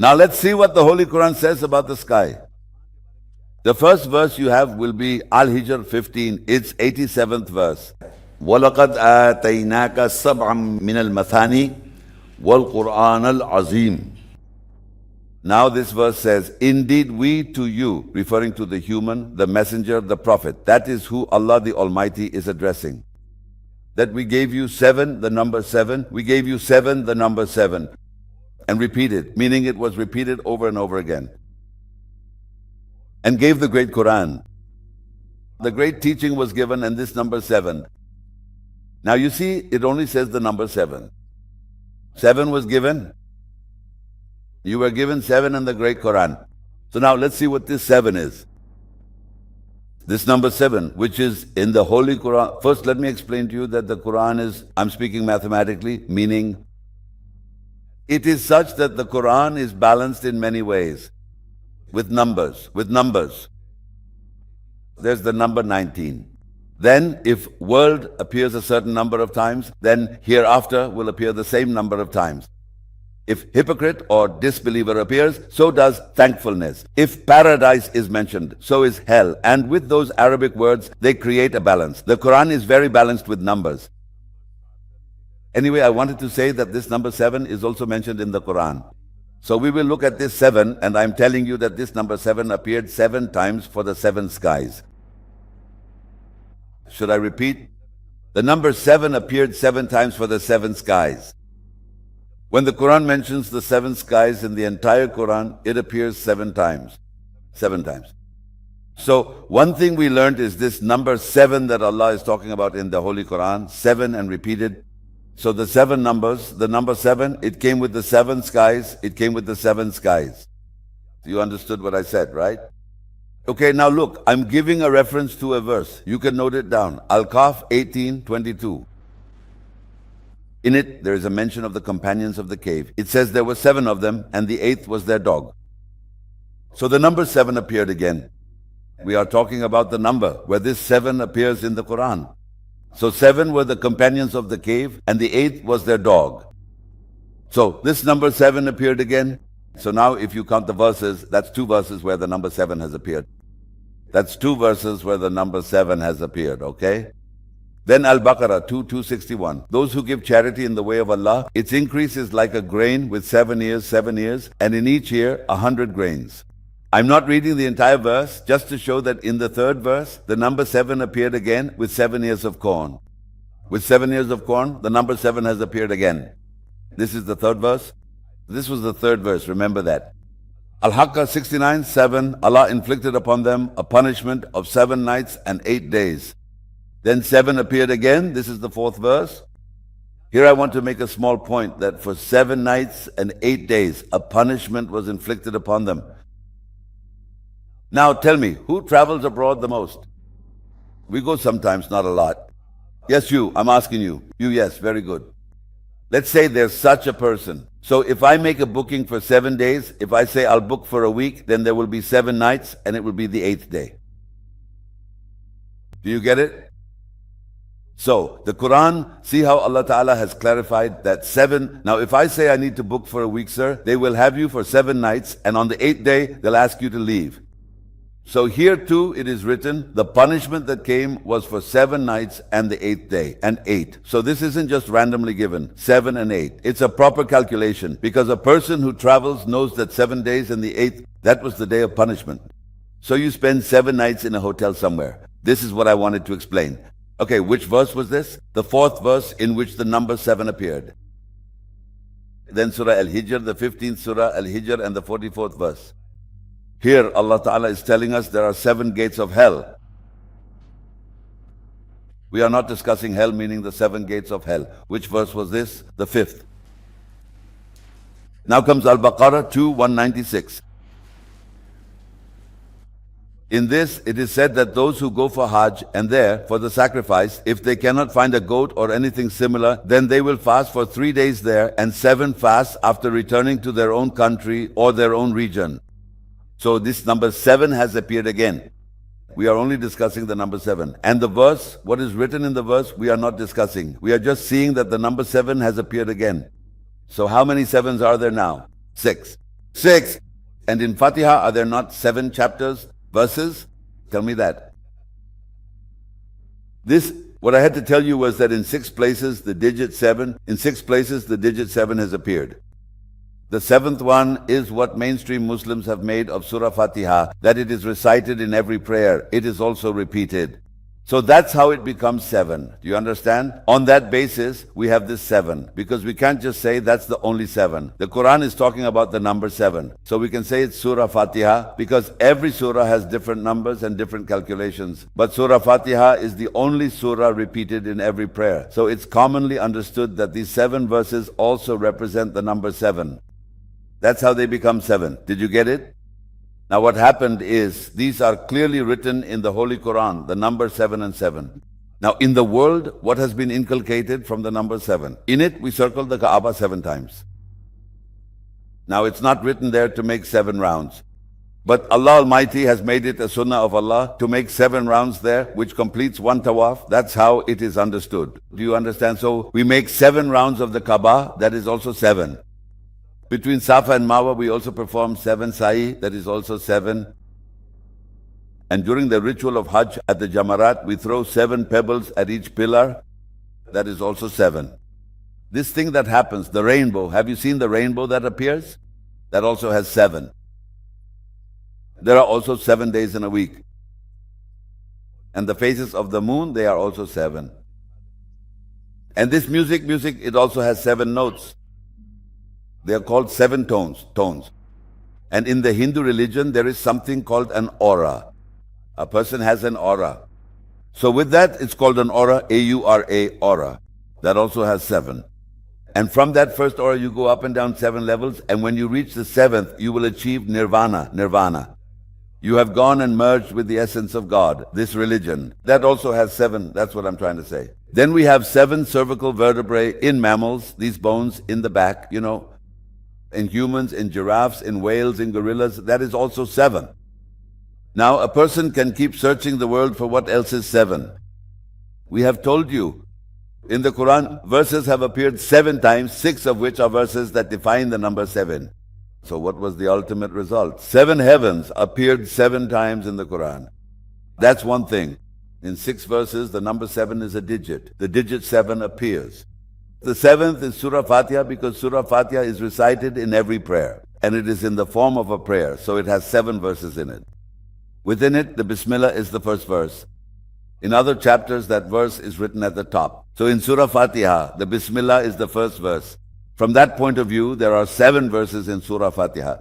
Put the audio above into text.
Now let's see what the Holy Quran says about the sky. The first verse you have will be Al-Hijr 15. It's 87th verse. وَلَقَدْ آتَيْنَاكَ سَبْعًا مِنَ الْمَثَانِي وَالْقُرْآنَ الْعَظِيمِ. Now this verse says, indeed we to you, referring to the human, the messenger, the prophet. That is who Allah the Almighty is addressing. That we gave you 7, the number 7. We gave you 7, the number 7. And repeated, meaning it was repeated over and over again. And gave the great Quran. The great teaching was given, and this number 7. Now you see, it only says the number 7. 7 was given. You were given 7 in the great Quran. So now let's see what this 7 is. This number 7, which is in the Holy Quran. First, let me explain to you that the Quran is, I'm speaking mathematically, meaning it is such that the Quran is balanced in many ways. With numbers. There's the number 19. Then if world appears a certain number of times, then hereafter will appear the same number of times. If hypocrite or disbeliever appears, so does thankfulness. If paradise is mentioned, so is hell. And with those Arabic words, they create a balance. The Quran is very balanced with numbers. Anyway, I wanted to say that this number 7 is also mentioned in the Quran. So we will look at this 7, and I'm telling you that this number 7 appeared 7 times for the 7 skies. Should I repeat? The number 7 appeared 7 times for the 7 skies. When the Quran mentions the 7 skies in the entire Quran, it appears 7 times. 7 times. So one thing we learned is this number 7 that Allah is talking about in the Holy Quran, 7 and repeated. So the 7 numbers, the number 7, it came with the 7 skies, it came with the 7 skies. You understood what I said, right? Okay, now look, I'm giving a reference to a verse. You can note it down. Al-Kahf 18:22. In it, there is a mention of the companions of the cave. It says there were 7 of them, and the 8th was their dog. So the number 7 appeared again. We are talking about the number where this 7 appears in the Quran. So 7 were the companions of the cave, and the 8th was their dog. So this number 7 appeared again. So now if you count the verses, that's 2 verses where the number 7 has appeared. That's 2 verses where the number 7 has appeared, okay? Then Al-Baqarah 2:261. Those who give charity in the way of Allah, its increase is like a grain with 7 ears, and in each ear 100 grains. I'm not reading the entire verse, just to show that in the 3rd verse, the number 7 appeared again with 7 ears of corn. With 7 ears of corn, the number 7 has appeared again. This is the 3rd verse. This was the 3rd verse, remember that. Al-Haqqa 69:7. Allah inflicted upon them a punishment of 7 nights and 8 days. Then 7 appeared again. This is the 4th verse. Here I want to make a small point that for 7 nights and 8 days, a punishment was inflicted upon them. Now tell me, who travels abroad the most? We go sometimes, not a lot. Yes, you, I'm asking you. You, yes, very good. Let's say there's such a person. So if I make a booking for 7 days, if I say I'll book for a week, then there will be 7 nights and it will be the 8th day. Do you get it? So the Quran, see how Allah Ta'ala has clarified that 7. Now if I say I need to book for a week, sir, they will have you for 7 nights, and on the 8th day, they'll ask you to leave. So here too it is written, the punishment that came was for 7 nights and the 8th day, and 8. So this isn't just randomly given, 7 and 8. It's a proper calculation, because a person who travels knows that 7 days and the 8th, that was the day of punishment. So you spend 7 nights in a hotel somewhere. This is what I wanted to explain. Okay, which verse was this? The 4th verse in which the number 7 appeared. Then Surah Al-Hijr, the 15th Surah Al-Hijr, and the 44th verse. Here Allah Ta'ala is telling us there are 7 gates of hell. We are not discussing hell, meaning the 7 gates of hell. Which verse was this? The 5th. Now comes Al-Baqarah 2:196. In this, it is said that those who go for Hajj and there for the sacrifice, if they cannot find a goat or anything similar, then they will fast for 3 days there and 7 fasts after returning to their own country or their own region. So this number 7 has appeared again. We are only discussing the number 7. And the verse, what is written in the verse, we are not discussing. We are just seeing that the number 7 has appeared again. So how many 7s are there now? 6. 6. And in Fatiha, are there not 7 chapters, verses? Tell me that. What I had to tell you was that in 6 places, the digit 7 has appeared. The 7th one is what mainstream Muslims have made of Surah Fatiha, that it is recited in every prayer. It is also repeated. So that's how it becomes 7. Do you understand? On that basis, we have this 7. Because we can't just say that's the only 7. The Quran is talking about the number 7. So we can say it's Surah Fatiha because every surah has different numbers and different calculations. But Surah Fatiha is the only surah repeated in every prayer. So it's commonly understood that these 7 verses also represent the number 7. That's how they become 7. Did you get it? Now what happened is, these are clearly written in the Holy Quran, the number 7 and 7. Now in the world, what has been inculcated from the number 7? In it, we circle the Kaaba 7 times. Now it's not written there to make 7 rounds. But Allah Almighty has made it a sunnah of Allah to make 7 rounds there, which completes 1 tawaf. That's how it is understood. Do you understand? So we make 7 rounds of the Kaaba, that is also 7. Between Safa and Marwa, we also perform 7 sa'i, that is also 7. And during the ritual of Hajj at the Jamarat, we throw 7 pebbles at each pillar, that is also 7. This thing that happens, the rainbow, have you seen the rainbow that appears? That also has 7. There are also 7 days in a week. And the phases of the moon, they are also 7. And this music, it also has 7 notes. They are called 7 tones. And in the Hindu religion, there is something called an aura. A person has an aura. So with that, it's called an aura, A-U-R-A, aura. That also has 7. And from that first aura, you go up and down 7 levels. And when you reach the 7th, you will achieve nirvana. You have gone and merged with the essence of God, this religion. That also has 7. That's what I'm trying to say. Then we have 7 cervical vertebrae in mammals, these bones in the back, in humans, in giraffes, in whales, in gorillas. That is also 7. Now, a person can keep searching the world for what else is 7. We have told you, in the Quran, verses have appeared 7 times, 6 of which are verses that define the number 7. So what was the ultimate result? 7 heavens appeared 7 times in the Quran. That's one thing. In 6 verses, the number 7 is a digit. The digit 7 appears. The 7th is Surah Fatiha because Surah Fatiha is recited in every prayer. And it is in the form of a prayer, so it has 7 verses in it. Within it, the Bismillah is the first verse. In other chapters, that verse is written at the top. So in Surah Fatiha, the Bismillah is the first verse. From that point of view, there are 7 verses in Surah Fatiha.